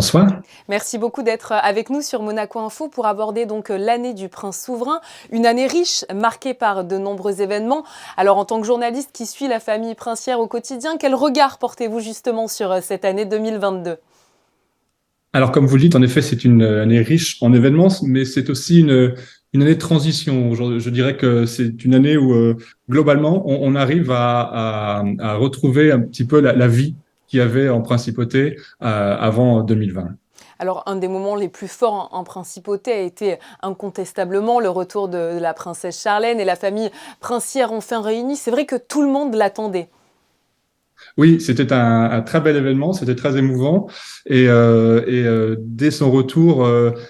François. Merci beaucoup d'être avec nous sur Monaco Info pour aborder donc l'année du prince souverain, une année riche, marquée par de nombreux événements. Alors en tant que journaliste qui suit la famille princière au quotidien, quel regard portez-vous justement sur cette année 2022 ? Alors, comme vous le dites, en effet, c'est une année riche en événements, mais c'est aussi une année de transition. Je dirais que c'est une année où, globalement, on arrive à retrouver un petit peu la vie qu'il y avait en principauté avant 2020. Alors, un des moments les plus forts en principauté a été incontestablement le retour de la princesse Charlène et la famille princière enfin réunie. C'est vrai que tout le monde l'attendait. Oui, c'était un très bel événement, c'était très émouvant. Dès son retour,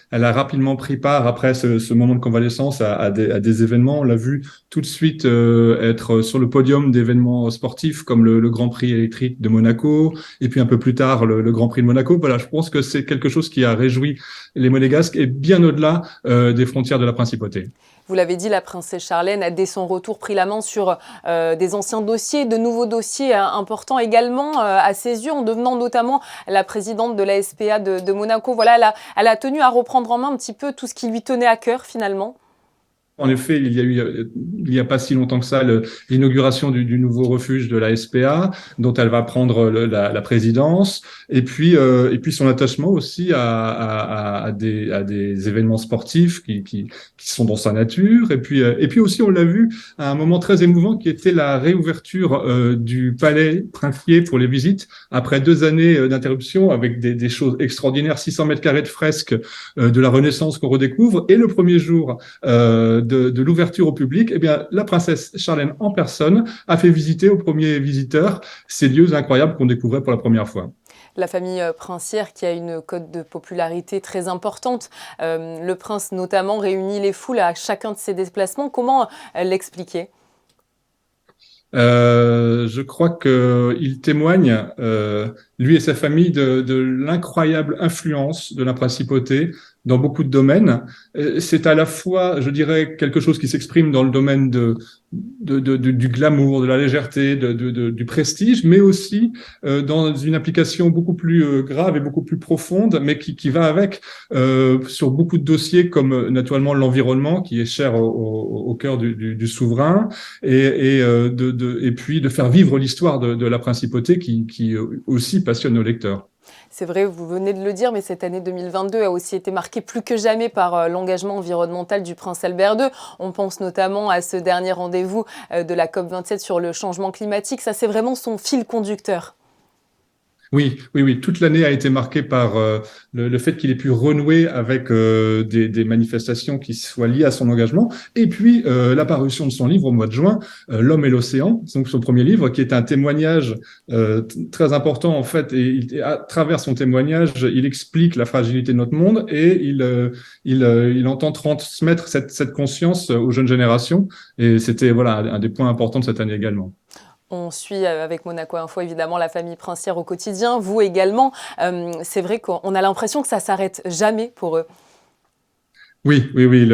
elle a rapidement pris part, après ce moment de convalescence, à des événements. On l'a vu tout de suite être sur le podium d'événements sportifs comme le Grand Prix électrique de Monaco, et puis un peu plus tard, le Grand Prix de Monaco. Voilà, je pense que c'est quelque chose qui a réjoui les Monégasques et bien au-delà des frontières de la principauté. Vous l'avez dit, la princesse Charlène a dès son retour pris la main sur des anciens dossiers, de nouveaux dossiers importants également à ses yeux, en devenant notamment la présidente de la SPA de Monaco. Voilà, elle a tenu à reprendre en main un petit peu tout ce qui lui tenait à cœur finalement. En effet, il y a eu, il n'y a pas si longtemps que ça, l'inauguration du nouveau refuge de la SPA, dont elle va prendre la présidence, et puis son attachement aussi à des événements sportifs qui sont dans sa nature. Et puis aussi, on l'a vu à un moment très émouvant qui était la réouverture du palais princier pour les visites, après 2 années d'interruption, avec des choses extraordinaires, 600 mètres carrés de fresques de la Renaissance qu'on redécouvre, et le premier jour de l'ouverture au public, eh bien, la princesse Charlène en personne a fait visiter aux premiers visiteurs ces lieux incroyables qu'on découvrait pour la première fois. La famille princière qui a une cote de popularité très importante. Le prince notamment réunit les foules à chacun de ses déplacements. Comment l'expliquer ? Je crois qu'il témoigne, lui et sa famille, de l'incroyable influence de la principauté dans beaucoup de domaines. C'est à la fois, je dirais, quelque chose qui s'exprime dans le domaine du glamour, de la légèreté, du prestige, mais aussi dans une application beaucoup plus grave et beaucoup plus profonde, mais qui va avec sur beaucoup de dossiers comme naturellement l'environnement, qui est cher au cœur du souverain, et puis de faire vivre l'histoire de la principauté qui aussi passionne nos lecteurs. C'est vrai, vous venez de le dire, mais cette année 2022 a aussi été marquée plus que jamais par l'engagement environnemental du prince Albert II. On pense notamment à ce dernier rendez-vous de la COP27 sur le changement climatique. Ça, c'est vraiment son fil conducteur. Oui, oui, oui. Toute l'année a été marquée par le fait qu'il ait pu renouer avec des manifestations qui soient liées à son engagement. Et puis, la parution de son livre au mois de juin, L'homme et l'océan, donc son premier livre, qui est un témoignage très important, en fait. Et à travers son témoignage, il explique la fragilité de notre monde et il entend transmettre cette conscience aux jeunes générations. Et c'était voilà, un des points importants de cette année également. On suit avec Monaco Info évidemment la famille princière au quotidien, vous également. C'est vrai qu'on a l'impression que ça s'arrête jamais pour eux. Oui, oui, oui.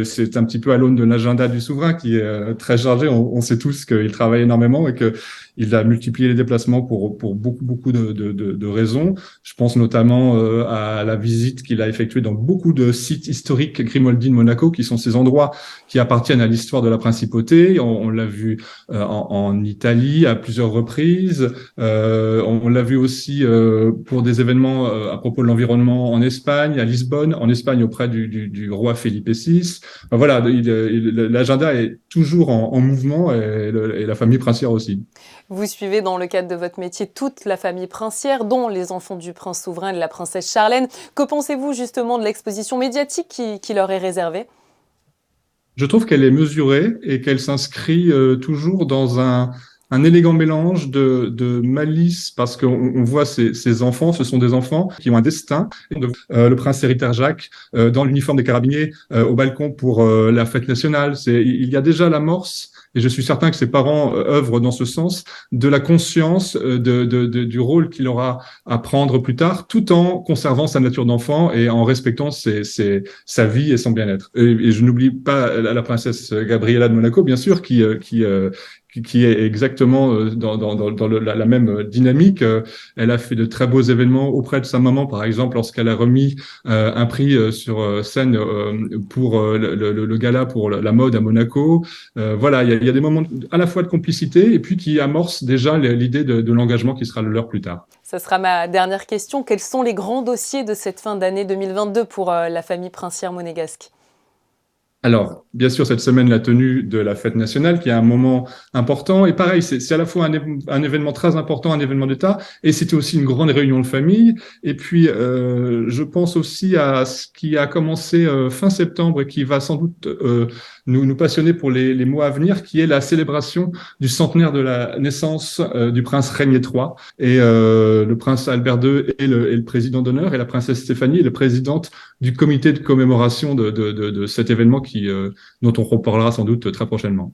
C'est un petit peu à l'aune de l'agenda du souverain qui est très chargé. On sait tous qu'il travaille énormément et qu'il a multiplié les déplacements pour beaucoup, beaucoup de raisons. Je pense notamment à la visite qu'il a effectuée dans beaucoup de sites historiques Grimaldi de Monaco, qui sont ces endroits qui appartiennent à l'histoire de la principauté. On l'a vu en Italie à plusieurs reprises. On l'a vu aussi pour des événements à propos de l'environnement en Espagne, à Lisbonne, en Espagne auprès du roi Felipe VI. Enfin, voilà, l'agenda est toujours en mouvement et la famille princière aussi. Vous suivez dans le cadre de votre métier toute la famille princière, dont les enfants du prince souverain et de la princesse Charlène. Que pensez-vous justement de l'exposition médiatique qui leur est réservée ? Je trouve qu'elle est mesurée et qu'elle s'inscrit toujours dans un élégant mélange de malice, parce qu'on voit ces enfants, ce sont des enfants qui ont un destin. Le prince héritier Jacques, dans l'uniforme des carabiniers, au balcon pour la fête nationale. Il y a déjà l'amorce, et je suis certain que ses parents œuvrent dans ce sens, de la conscience du rôle qu'il aura à prendre plus tard, tout en conservant sa nature d'enfant et en respectant sa vie et son bien-être. Et je n'oublie pas la princesse Gabriella de Monaco, bien sûr, qui est exactement dans la même dynamique. Elle a fait de très beaux événements auprès de sa maman, par exemple, lorsqu'elle a remis un prix sur scène pour le gala pour la mode à Monaco. Voilà, il y a des moments à la fois de complicité et puis qui amorcent déjà l'idée de l'engagement qui sera le leur plus tard. Ça sera ma dernière question. Quels sont les grands dossiers de cette fin d'année 2022 pour la famille princière monégasque? Alors, bien sûr, cette semaine, la tenue de la fête nationale, qui est un moment important. Et pareil, c'est à la fois un événement très important, un événement d'État, et c'était aussi une grande réunion de famille. Et puis, je pense aussi à ce qui a commencé fin septembre et qui va sans doute nous passionner pour les mois à venir, qui est la célébration du centenaire de la naissance du prince Régnier III. Et le prince Albert II est le président d'honneur, et la princesse Stéphanie est la présidente du comité de commémoration de cet événement dont on reparlera sans doute très prochainement.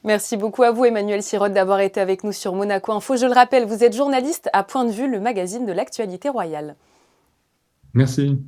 Merci beaucoup à vous, Emmanuel Sirotte, d'avoir été avec nous sur Monaco Info. Je le rappelle, vous êtes journaliste à Point de Vue, le magazine de l'actualité royale. Merci.